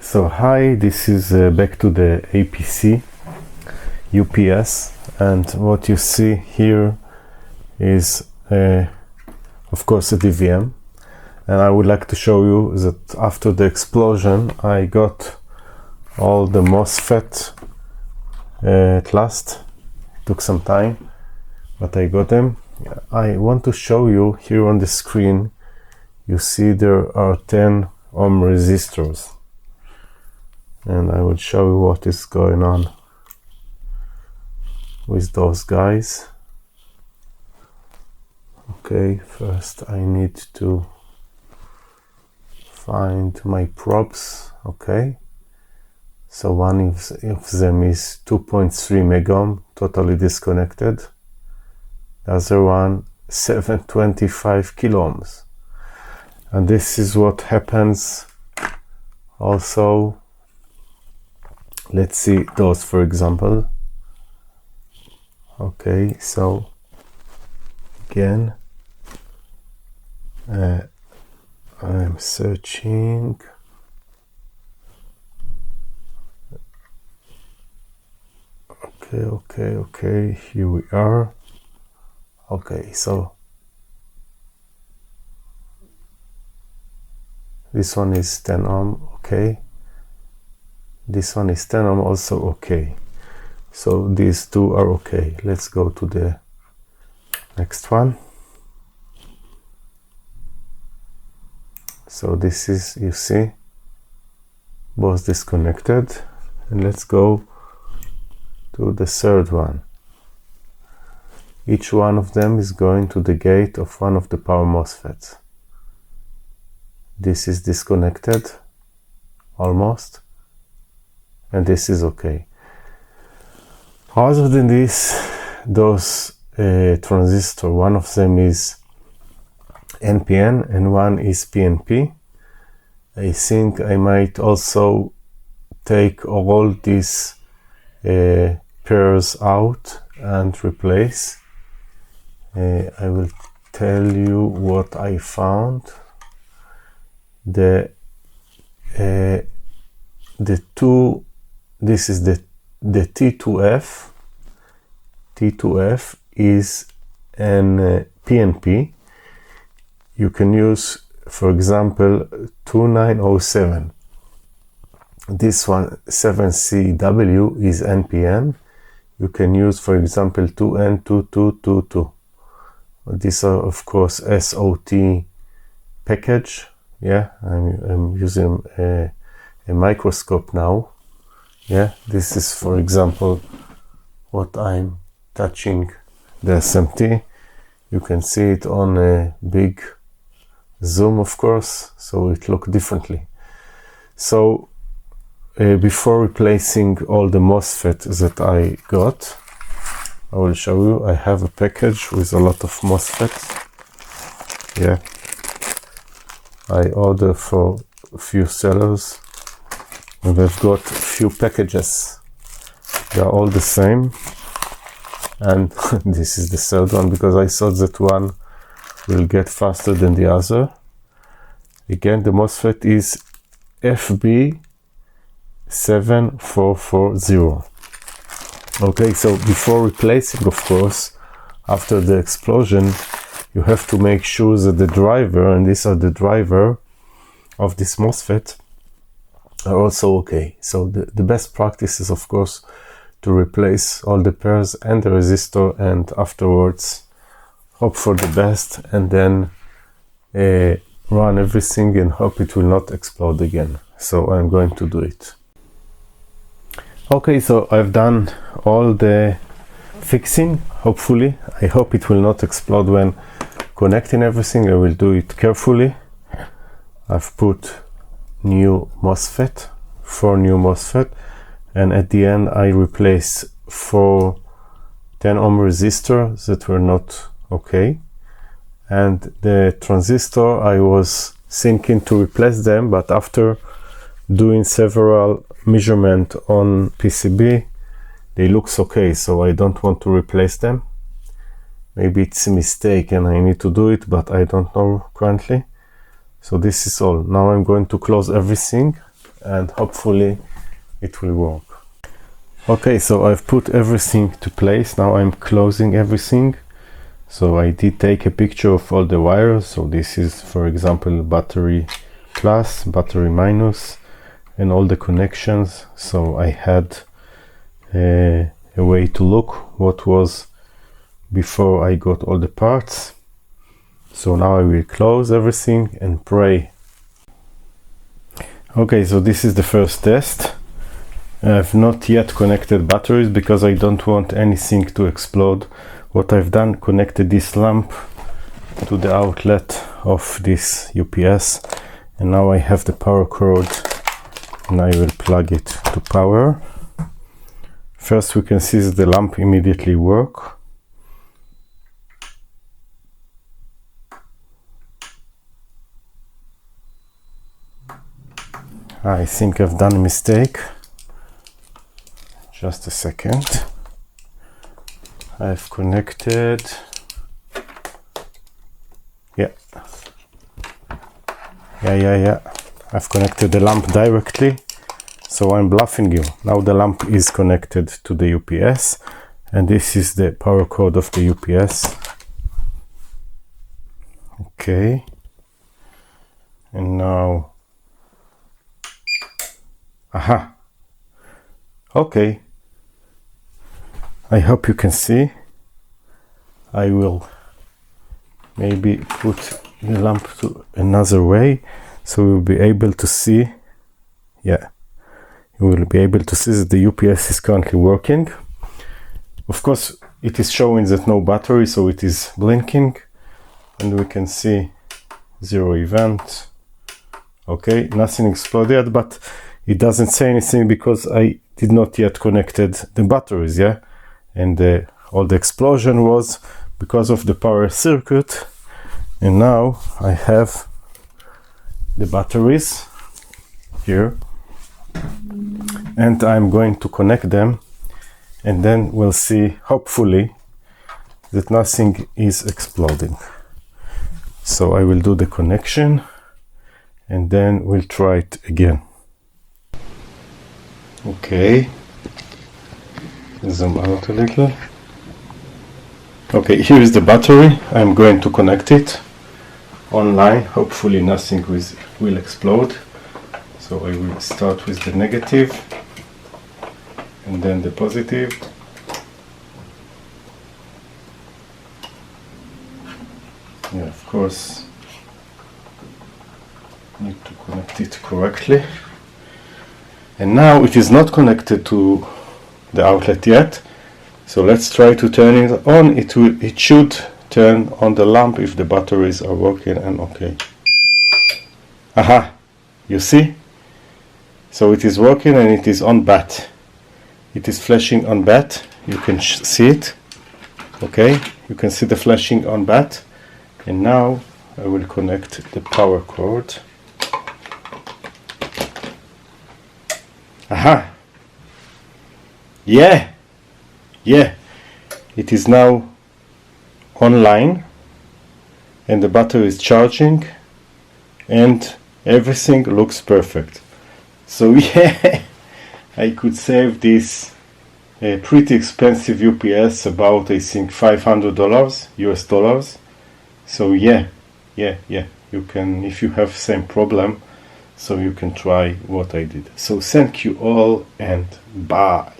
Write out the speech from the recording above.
So hi, this is back to the APC UPS, and what you see here is of course a DVM, and I would like to show you that after the explosion I got all the MOSFET at last. Took some time, but I got them. I want to show you here on the screen. You see there are 10 ohm resistors, and I will show you what is going on with those guys. Okay, first I need to find my probes. Okay, so one of them is 2.3 megohm, totally disconnected. The other one 725 kilo ohms. And this is what happens also. Let's see those, for example. Okay, so again I'm searching. Okay, here we are. Okay, so this one is 10 ohm, okay. This one is 10 ohm, also okay. So these two are okay. Let's go to the next one. So this is, you see, both disconnected. And let's go to the third one. Each one of them is going to the gate of one of the power MOSFETs. This is disconnected, almost, and this is okay. Other than this, those transistors, one of them is NPN and one is PNP. I think I might also take all these pairs out and replace. I will tell you what I found. This is the T2F. T2F is an PNP. You can use, for example, 2907. This one, 7CW, is NPN. You can use, for example, 2N2222. These are, of course, SOT package. Yeah, I'm using a microscope now. Yeah, this is, for example, what I'm touching, the SMT. You can see it on a big zoom, of course, so it looks differently. So before replacing all the MOSFET that I got, I will show you. I have a package with a lot of MOSFETs. Yeah, I order for a few sellers, and I've got a few packages. They are all the same, and this is the third one because I thought that one will get faster than the other. Again, the MOSFET is FB7440. Okay, so before replacing, of course, after the explosion, you have to make sure that the driver, and these are the driver of this MOSFET, are also okay. So the best practice is, of course, to replace all the pairs and the resistor, and afterwards hope for the best, and then run everything and hope it will not explode again. So I'm going to do it. Okay, so I've done all the fixing. Hopefully, I hope it will not explode when connecting everything. I will do it carefully. I've put new MOSFET, 4 new MOSFET, and at the end I replaced 4 10 ohm resistors that were not okay, and the transistor I was thinking to replace them, but after doing several measurements on PCB, they looks okay, so I don't want to replace them. Maybe it's a mistake and I need to do it, but I don't know currently. So this is all. Now I'm going to close everything and hopefully it will work. Okay, so I've put everything to place. Now I'm closing everything. So I did take a picture of all the wires. So this is, for example, battery plus, battery minus, and all the connections. So I had a way to look what was before I got all the parts. So now I will close everything and pray. Okay, so this is the first test. I've not yet connected batteries because I don't want anything to explode. What I've done, connected this lamp to the outlet of this UPS, and now I have the power cord and I will plug it to power. First we can see that the lamp immediately works. I think I've done a mistake. Just a second. I've connected. Yeah. I've connected the lamp directly. So I'm bluffing you. Now the lamp is connected to the UPS, and this is the power cord of the UPS. Okay. And now. Aha. Okay. I hope you can see. I will maybe put the lamp to another way so we'll be able to see. Yeah, you will be able to see that the UPS is currently working. Of course, it is showing that no battery, so it is blinking, and we can see 0 event. Okay, nothing exploded, but it doesn't say anything because I did not yet connected the batteries, yeah? And all the explosion was because of the power circuit. And now I have the batteries here. And I'm going to connect them. And then we'll see, hopefully, that nothing is exploding. So I will do the connection. And then we'll try it again. Okay, zoom out a little. Okay, here is the battery. I'm going to connect it online. Hopefully nothing will explode. So I will start with the negative and then the positive. Yeah, of course, need to connect it correctly. And now it is not connected to the outlet yet. So let's try to turn it on. It should turn on the lamp if the batteries are working and okay. Aha, you see? So it is working and it is on bat. It is flashing on bat. You can see it. Okay, you can see the flashing on bat. And now I will connect the power cord. Aha! Yeah! It is now online and the battery is charging and everything looks perfect. So yeah, I could save this pretty expensive UPS, about I think $500 US dollars. So yeah, you can, if you have same problem, so you can try what I did. So thank you all and bye.